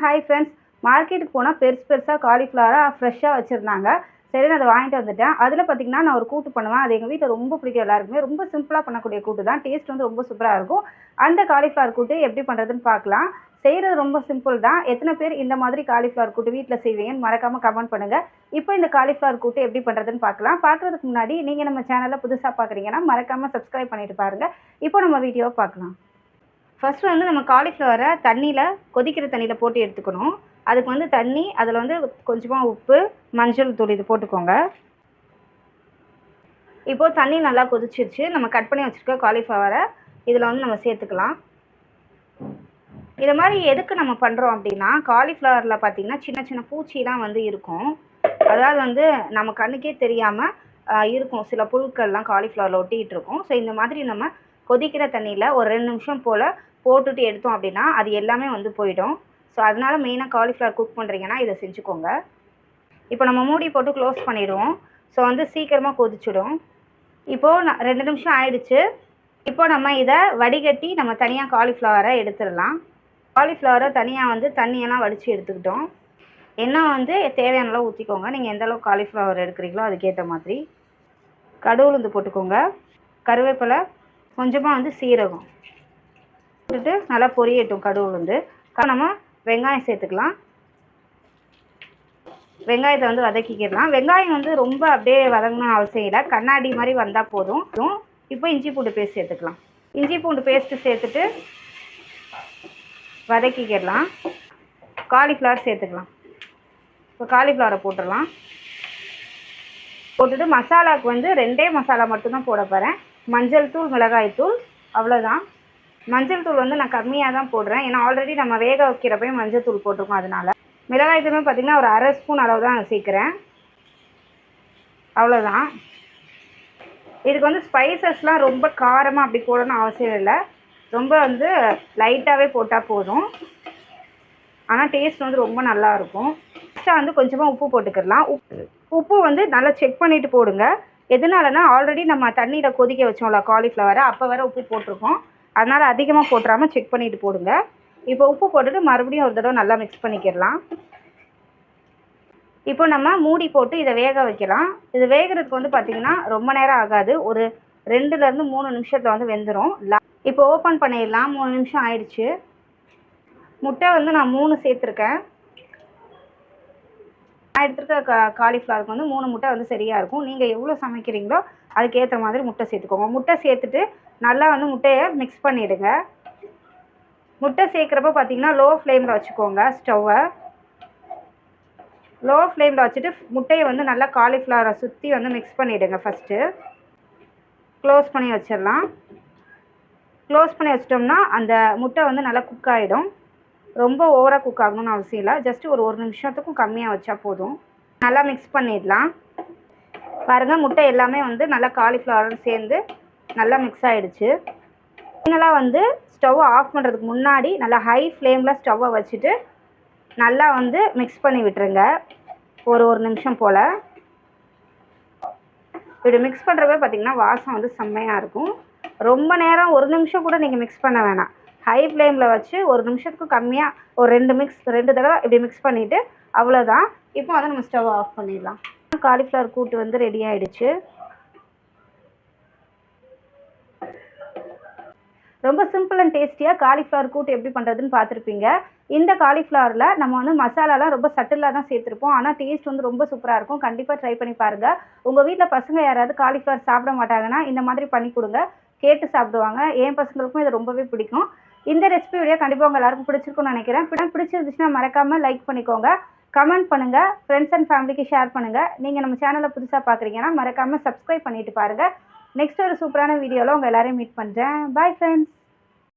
Hi friends. மார்க்கெட்டுக்கு போனால் பெருசாக காலிஃப்ளவராக ஃப்ரெஷ்ஷாக வச்சுருந்தாங்க. சரி, நான் அதை வாங்கிட்டு வந்துட்டேன். அதில் பார்த்தீங்கன்னா நான் ஒரு கூட்டு பண்ணுவேன். அது எங்கள் வீட்டில் ரொம்ப பிடிக்கும் எல்லாருக்குமே. ரொம்ப சிம்பிளாக பண்ணக்கூடிய கூட்டு தான். டேஸ்ட் வந்து ரொம்ப சூப்பராக இருக்கும். அந்த காலிஃப்ளவர் கூட்டு எப்படி பண்ணுறதுன்னு பார்க்கலாம். செய்கிறது ரொம்ப சிம்பிள் தான். எத்தனை பேர் இந்த மாதிரி காலிஃப்ளவர் கூட்டு வீட்டில் செய்வீங்கன்னு மறக்காமல் கமெண்ட் பண்ணுங்கள். இப்போ இந்த காலிஃப்ளவர் கூட்டு எப்படி பண்ணுறதுன்னு பார்க்கலாம். பார்க்குறதுக்கு முன்னாடி நீங்கள் நம்ம சேனலில் புதுசாக பார்க்குறீங்கன்னா மறக்காமல் சப்ஸ்கிரைப் பண்ணிட்டு பாருங்கள். இப்போ நம்ம வீடியோவை பார்க்கலாம். ஃபஸ்ட்டு வந்து நம்ம காலிஃப்ளவரை கொதிக்கிற தண்ணியில் போட்டு எடுத்துக்கணும். அதுக்கு வந்து தண்ணி, அதில் வந்து கொஞ்சமாக உப்பு, மஞ்சள் தூள் இது போட்டுக்கோங்க. இப்போது தண்ணி நல்லா கொதிச்சிருச்சு. நம்ம கட் பண்ணி வச்சுருக்க காலிஃப்ளவரை இதில் வந்து நம்ம சேர்த்துக்கலாம். இதை மாதிரி எதுக்கு நம்ம பண்ணுறோம் அப்படின்னா, காலிஃப்ளவரில் பார்த்திங்கன்னா சின்ன சின்ன பூச்சிலாம் வந்து இருக்கும். அதாவது வந்து நம்ம கண்ணுக்கே தெரியாமல் இருக்கும். சில புழுக்கள்லாம் காலிஃப்ளவரில் ஒட்டிகிட்டு இருக்கும். ஸோ இந்த மாதிரி நம்ம கொதிக்கிற தண்ணியில் ஒரு 2 நிமிஷம் போல் போட்டுட்டு எடுத்தோம் அப்படின்னா அது எல்லாமே வந்து போயிடும். ஸோ அதனால் மெயினாக காலிஃப்ளவர் குக் பண்ணுறீங்கன்னா இதை செஞ்சுக்கோங்க. இப்போ நம்ம மூடி போட்டு க்ளோஸ் பண்ணிவிடுவோம். ஸோ வந்து சீக்கிரமாக கொதிச்சிடும். இப்போது 2 நிமிஷம் ஆயிடுச்சு. இப்போ நம்ம இதை வடிகட்டி நம்ம தனியாக காலிஃப்ளவரை எடுத்துடலாம். காலிஃப்ளவரை தனியாக வந்து தண்ணியெல்லாம் வடித்து எடுத்துக்கிட்டோம். எண்ணெய் வந்து தேவையான அளவு ஊற்றிக்கோங்க. நீங்கள் எந்த அளவுக்கு காலிஃப்ளவர் எடுக்கிறீங்களோ அதுக்கேற்ற மாதிரி. கடுகு உளுந்து போட்டுக்கோங்க. கருவேப்பிலை, கொஞ்சமாக வந்து சீரகம் போட்டுட்டு நல்லா பொரியட்டும். கடுகு உளுந்து நம்ம வெங்காயம் சேர்த்துக்கலாம். வெங்காயத்தை வந்து வதக்கிக்கிடலாம். வெங்காயம் வந்து ரொம்ப அப்படியே வதங்கணும்னு அவசியம் இல்லை. கண்ணாடி மாதிரி வந்தால் போதும். இப்போ இஞ்சி பூண்டு பேஸ்ட் சேர்த்துக்கலாம். இஞ்சி பூண்டு பேஸ்ட்டு சேர்த்துட்டு வதக்கிக்கிடலாம். காலிஃப்ளவர் சேர்த்துக்கலாம். இப்போ காலிஃப்ளவரை போட்டுடலாம். போட்டுட்டு மசாலாவுக்கு வந்து 2 மசாலா மட்டும்தான் போட போகிறேன். மஞ்சள் தூள், மிளகாய் தூள், அவ்வளோதான். மஞ்சள் தூள் வந்து நான் கம்மியாக தான் போடுறேன். ஏன்னா ஆல்ரெடி நம்ம வேக வைக்கிறப்ப மஞ்சள் தூள் போட்டிருக்கோம். அதனால் மிளகாய் தூளுமே பார்த்திங்கன்னா ஒரு 1/2 ஸ்பூன் அளவு தான் நான் சேர்க்குறேன். அவ்வளோதான். இதுக்கு வந்து ஸ்பைசஸ்லாம் ரொம்ப காரமாக அப்படி போடணும்னு அவசியம் இல்லை. ரொம்ப வந்து லைட்டாகவே போட்டால் போதும். ஆனால் டேஸ்ட் வந்து ரொம்ப நல்லாயிருக்கும். ஃபஸ்ட்டாக வந்து கொஞ்சமாக உப்பு போட்டுக்கிடலாம். உப்பு வந்து நல்லா செக் பண்ணிவிட்டு போடுங்க. எதனாலனா ஆல்ரெடி நம்ம தண்ணியில் கொதிக்க வச்சோம்ல காலிஃப்ளவரை, அப்போ வேறு உப்பு போட்டிருக்கோம். அதனால் அதிகமாக போட்டுறாமல் செக் பண்ணிவிட்டு போடுங்க. இப்போ உப்பு போட்டுட்டு மறுபடியும் ஒரு தடவை நல்லா மிக்ஸ் பண்ணிக்கிடலாம். இப்போ நம்ம மூடி போட்டு இதை வேக வைக்கலாம். இது வேகிறதுக்கு வந்து பார்த்திங்கன்னா ரொம்ப நேரம் ஆகாது. ஒரு 2லேருந்து 3 நிமிஷத்தில் வந்து வெந்துடும். இப்போ ஓப்பன் பண்ணிடலாம். 3 நிமிஷம் ஆயிடுச்சு. முட்டை வந்து நான் 3 சேர்த்துருக்கேன். நான் எடுத்துருக்க காலிஃப்ளவருக்கு வந்து 3 முட்டை வந்து சரியாக இருக்கும். நீங்கள் எவ்வளோ சமைக்கிறீங்களோ அதுக்கேற்ற மாதிரி முட்டை சேர்த்துக்கோங்க. முட்டை சேர்த்துட்டு நல்லா வந்து முட்டையை மிக்ஸ் பண்ணிவிடுங்க. முட்டை சேர்க்குறப்ப பார்த்திங்கன்னா லோ ஃப்ளேமில் வச்சுக்கோங்க. ஸ்டவ்வை லோ ஃப்ளேமில் வச்சுட்டு முட்டையை வந்து நல்லா காலிஃப்ளவரை சுற்றி வந்து மிக்ஸ் பண்ணிவிடுங்க. ஃபஸ்ட்டு க்ளோஸ் பண்ணி வச்சிடலாம். க்ளோஸ் பண்ணி வச்சிட்டோம்னா அந்த முட்டை வந்து நல்லா குக் ஆகிடும். ரொம்ப ஓவராக குக் ஆகணும்னு அவசியம் இல்லை. ஜஸ்ட்டு ஒரு 1 நிமிஷத்துக்கும் கம்மியாக வச்சா போதும். நல்லா மிக்ஸ் பண்ணிடலாம். பாருங்கள், முட்டை எல்லாமே வந்து நல்லா காலிஃப்ளவரோடு சேர்ந்து நல்லா மிக்ஸ் ஆகிடுச்சு. ஃபைனலாக வந்து ஸ்டவ் ஆஃப் பண்ணுறதுக்கு முன்னாடி நல்லா ஹை ஃப்ளேமில் ஸ்டவ்வை வச்சுட்டு நல்லா வந்து மிக்ஸ் பண்ணி விட்டுருங்க. ஒரு 1 நிமிஷம் போல். இப்படி மிக்ஸ் பண்ணுறப்ப பார்த்திங்கன்னா வாசம் வந்து செம்மையாக இருக்கும். ரொம்ப நேரம் 1 நிமிஷம் கூட நீங்கள் மிக்ஸ் பண்ண வேணாம். ஹை ஃப்ளேமில் வச்சு 1 நிமிஷத்துக்கு கம்மியாக ஒரு 2 தடவை இப்படி மிக்ஸ் பண்ணிவிட்டு அவ்வளோதான். இப்போ அதை நம்ம ஸ்டவ் ஆஃப் பண்ணிடலாம். காலிஃப்ளவர் கூட்டு வந்து ரெடி ஆகிடுச்சு. ரொம்ப சிம்பிள் அண்ட் டேஸ்டியாக காலிஃப்ளவர் கூட்டு எப்படி பண்ணுறதுன்னு பார்த்துருப்பீங்க. இந்த காலிஃப்ளவரில் நம்ம வந்து மசாலாலாம் ரொம்ப சட்டிலாக தான் சேர்த்துருப்போம். ஆனால் டேஸ்ட் வந்து ரொம்ப சூப்பராக இருக்கும். கண்டிப்பாக ட்ரை பண்ணி பாருங்கள். உங்கள் வீட்டில் பசங்க யாராவது காலிஃப்ளவர் சாப்பிட மாட்டாங்கன்னா இந்த மாதிரி பண்ணி கொடுங்க. கேட்டு சாப்பிடுவாங்க. என் பசங்களுக்கும் இது ரொம்பவே பிடிக்கும். இந்த ரெசிபி வீடியோ கண்டிப்பாக உங்கள் எல்லாருக்கும் பிடிச்சிருக்கும்னு நினைக்கிறேன். பிடிச்சிருந்துச்சுன்னா மறக்காமல் லைக் பண்ணிக்கோங்க. கமெண்ட் பண்ணுங்கள். ஃப்ரெண்ட்ஸ் அண்ட் ஃபேமிலிக்கு ஷேர் பண்ணுங்கள். நீங்கள் நம்ம சேனலை புதுசாக பார்க்குறீங்கன்னா மறக்காமல் சப்ஸ்கிரைப் பண்ணிட்டு பாருங்கள். நெக்ஸ்ட் ஒரு சூப்பரான வீடியோவில் உங்கள் எல்லாரையும் மீட் பண்ணுறேன். Bye friends.